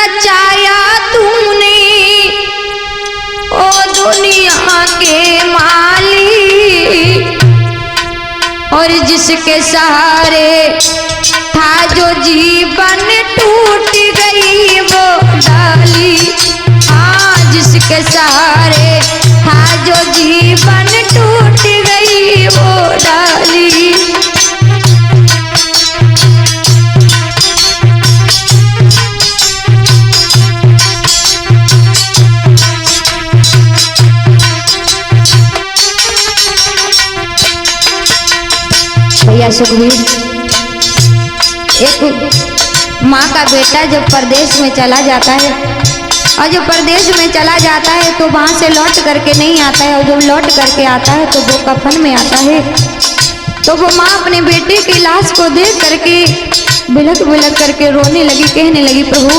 रचाया तूने ओ दुनिया के मालिक, और जिसके सहारे था जो जीवन टूट गई वो डाली। हाँ, जिसके सहारे था जो जीवन टूट गई वो डाली। भैया सुखबीर, एक माँ का बेटा जब परदेश में चला जाता है और जब परदेश में चला जाता है तो वहाँ से लौट करके नहीं आता है, और जब लौट करके आता है तो वो कफन में आता है। तो वो माँ अपने बेटे की लाश को देख करके बिलख बिलख करके रोने लगी, कहने लगी, प्रभु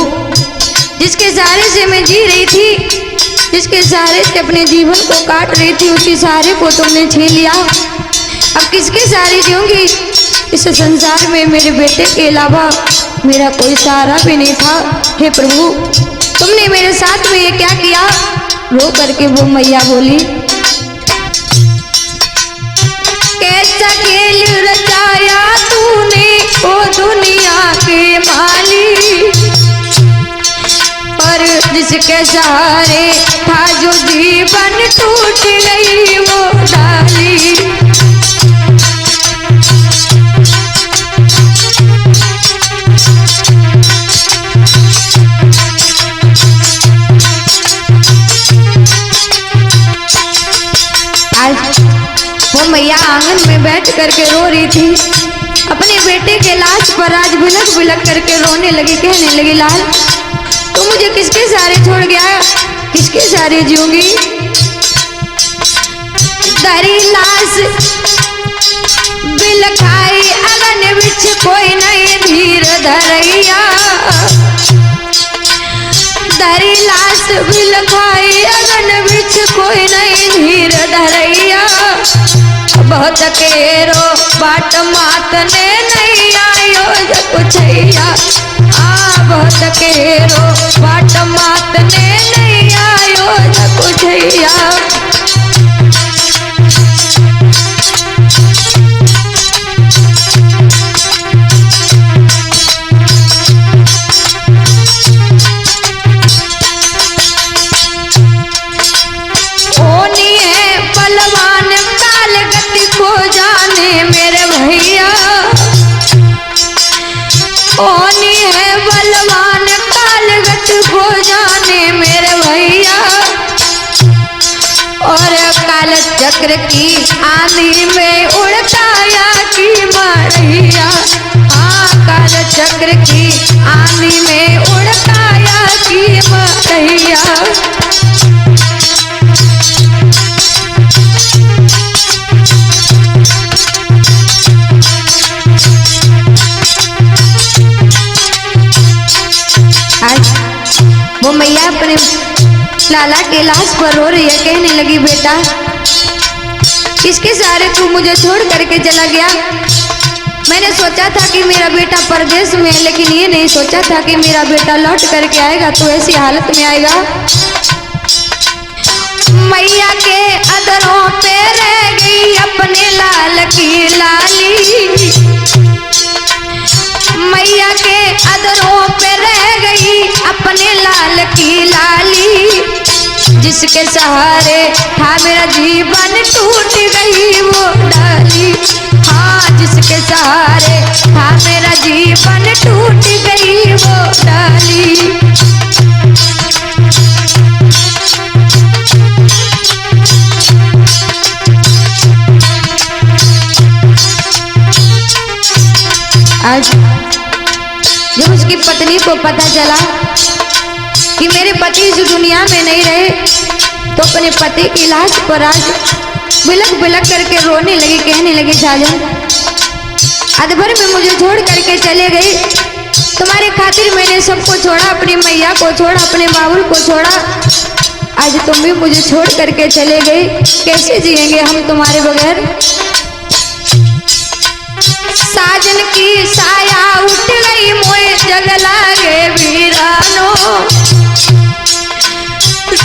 जिसके सहारे से मैं जी रही थी, जिसके सहारे से अपने जीवन को काट रही थी, उसी सहारे को तुमने छीन लिया। अब किसके सहारे जीऊंगी? इस संसार में मेरे बेटे के अलावा मेरा कोई सहारा भी नहीं था। हे प्रभु, तुमने मेरे साथ में ये क्या किया? रो करके वो मैया बोली, कैसा खेल रचाया तूने ओ दुनिया के मालिक, और जिसके सहारे था जो जीवन टूट गई वो डाली। वो मैया आंगन में बैठ करके रो रही थी, अपने बेटे के लाश पर आज बिलख बिलख करके रोने लगी, कहने लगी, लाल तू मुझे किसके सहारे छोड़ गया, किसके सहारे जीऊंगी? तेरी लाश बिलखाई अगन बिच कोई नहीं धीर धरैया, तेरी लाश बिलखाई अगन बिच कोई नहीं धीर धरैया। बहुत केरो बाट मात ने नहीं आयो कुछैया, बहुत केरो बाट मात ने नहीं आयो कुछैया। ओनी है बलवान कालगत को जाने मेरे भैया, और काल चक्र की आंधी में उड़ताया की मरैया। हाँ, काल चक्र की आंधी में उड़ताया की मरैया। वो मैया अपने लाला के लाश पर रो रही है, कहने लगी, बेटा किसके सहारे तू मुझे छोड़ करके चला गया? मैंने सोचा था कि मेरा बेटा परदेश में है, लेकिन ये नहीं सोचा था कि मेरा बेटा लौट करके आएगा तो ऐसी हालत में आएगा। मैया के अधरों पे रह गई अपने लाल की लाली, मैया के अधरों पे रह गई अपने लाल की लाली, जिसके सहारे था मेरा जीवन टूट गई वो डाली। हाँ, जिसके सहारे था मेरा जीवन टूट गई वो डाली। आज जब उसकी पत्नी को पता चला कि मेरे पति इस दुनिया में नहीं रहे, तो अपने पति की लाश पर आज बिलख बिलख करके रोने लगी, कहने लगी, साजन अधभर में मुझे छोड़ करके चले गए, तुम्हारे खातिर मैंने सबको छोड़ा, अपनी मैया को छोड़ा, अपने बाबुल को छोड़ा, आज तुम भी मुझे छोड़ करके चले गए, कैसे जिएंगे हम तुम्हारे बगैर? साजन की साया उठ गई मोए जग लागे वीरानो,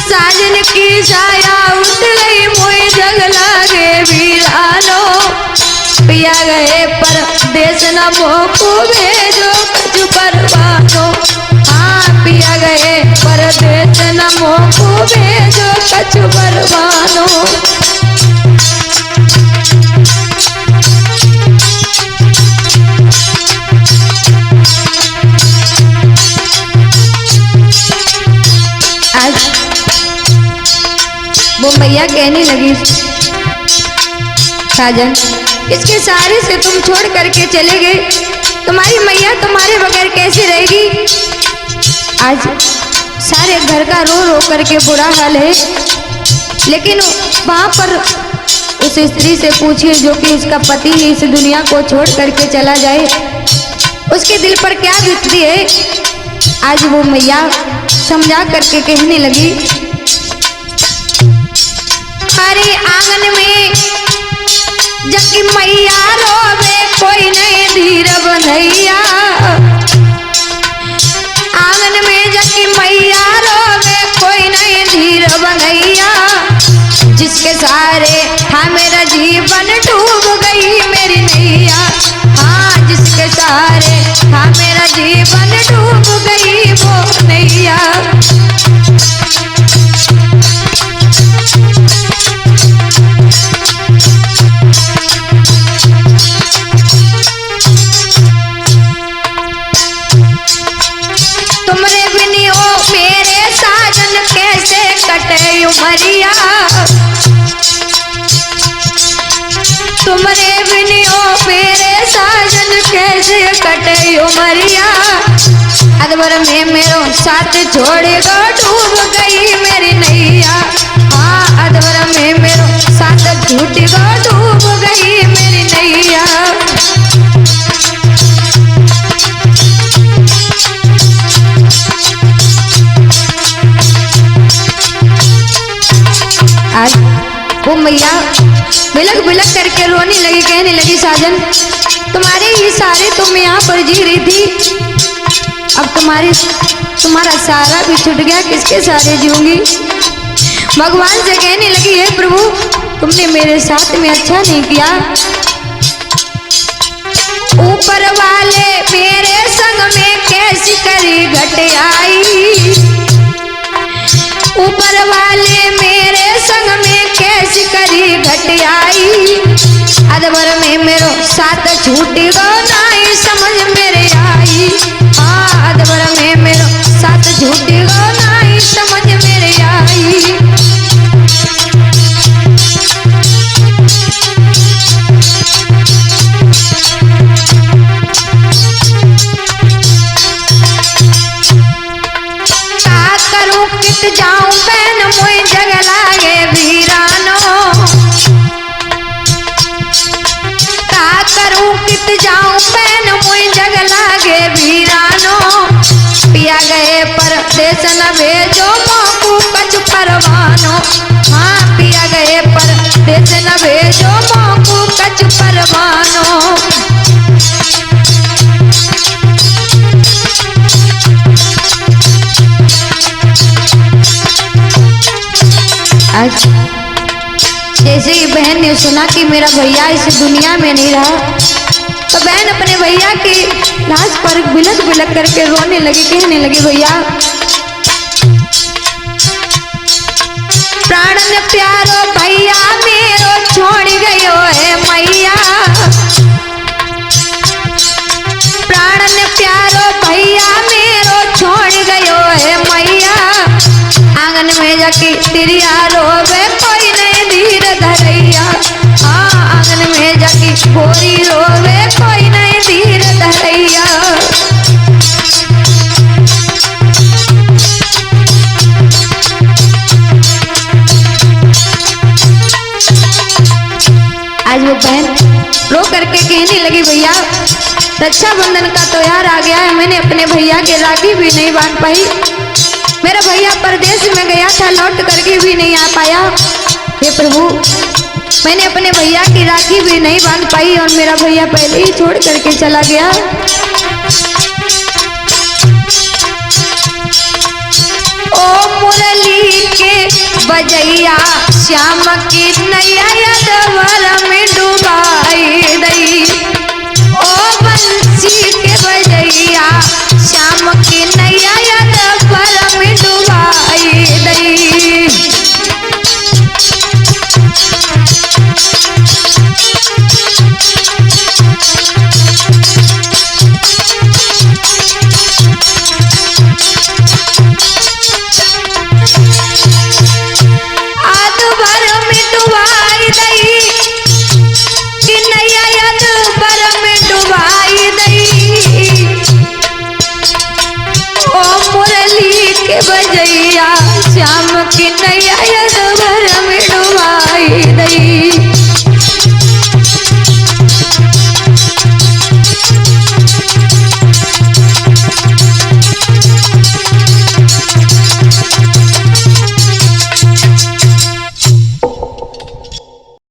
साजन की छाया उतरई मोई जग लागे वीरानो। पिया गए परदेस न मोको भेजो कछु परवानो। हाँ पिया गए परदेस न मोको भेजो कछु परवानो। आज वो मैया कहने लगी, साजन इसके सहारे से तुम छोड़ करके चले गए, तुम्हारी मैया तुम्हारे बगैर कैसे रहेगी। आज सारे घर का रो रो करके बुरा हाल है, लेकिन वहां पर उस स्त्री से पूछिए जो कि उसका पति इस दुनिया को छोड़ करके चला जाए, उसके दिल पर क्या बीतती है। आज वो मैया समझा करके कहने लगी, हरे आंगन में जबकि मैया रोवे कोई नहीं धीर बनैया। आंगन में जबकि मैया रोवे कोई नहीं धीर बनैया। जिसके सहारे हाँ मेरा जीवन डूब गई मेरी नैया। हाँ जिसके सहारे हाँ मेरा जीवन डूब गई वो नैया। तुमरे बिनी ओ मेरे साजन कैसे कटे उमरिया। तुमरे बिनी ओ मेरे साजन कैसे कटे उमरिया। अदबर में मेरो साथ छोड़ेगा डूब गई मेरी नैया। हाँ अदबर में मेरो साथ झूठेगा डूब गई मेरी नैया। आज वो मैया बिलक बिलक करके रोने लगी, कहने लगी, साजन तुम्हारे ही सहारे तो मैं यहाँ पर जी रही थी, अब तुम्हारा सहारा भी छूट गया, किसके सहारे जीऊंगी। भगवान से कहने लगी, हे प्रभु तुमने मेरे साथ में अच्छा नहीं किया। ऊपर वाले मेरे संग में कैसी करी घटियाई। ऊपर वाले मेरे संग में कैसी करी घटियाई। अदबर में मेरो साथ छूटी गो नहीं समझ मेरे आई। हाँ अदबर में मेरो साथ छूटी गो नहीं समझ मेरे आई। का करूं कित जाऊं बहन मोई जग लागे वीरानो। का करूं कित जाऊं बहन मोई जग लागे वीरानो। पिया गए परदेस न भेजो मोकू कछु परवानो। हाँ पिया गए परदेस न भेजो मोकू कछु परवानो। आज जैसे ही बहन ने सुना कि मेरा भैया इस दुनिया में नहीं रहा, तो बहन अपने भैया की लाश पर बिलक बिलक करके रोने लगी, कहने लगी, भैया प्राणन प्यारो भैया मेरो छोड़ गयो है मैया। प्राणन प्यारो भैया मेरो छोड़ गयो है मैया। आंगन में जाके तिरिया रोवे कोई नहीं धीर धरैया। हाँ आंगन में जाके गोरी रोवे कोई नहीं धीर धरैया। आज वो बहन रो करके कहने लगी, भैया रक्षाबंधन का त्योहार आ गया है, मैंने अपने भैया के राखी भी नहीं बांध पाई। मेरा भैया परदेश में गया था, लौट करके भी नहीं आ पाया। हे प्रभु मैंने अपने भैया की राखी भी नहीं बांध पाई और मेरा भैया पहले ही छोड़ करके चला गया। बजैया श्याम की नैया यादवर में डुबाई दई।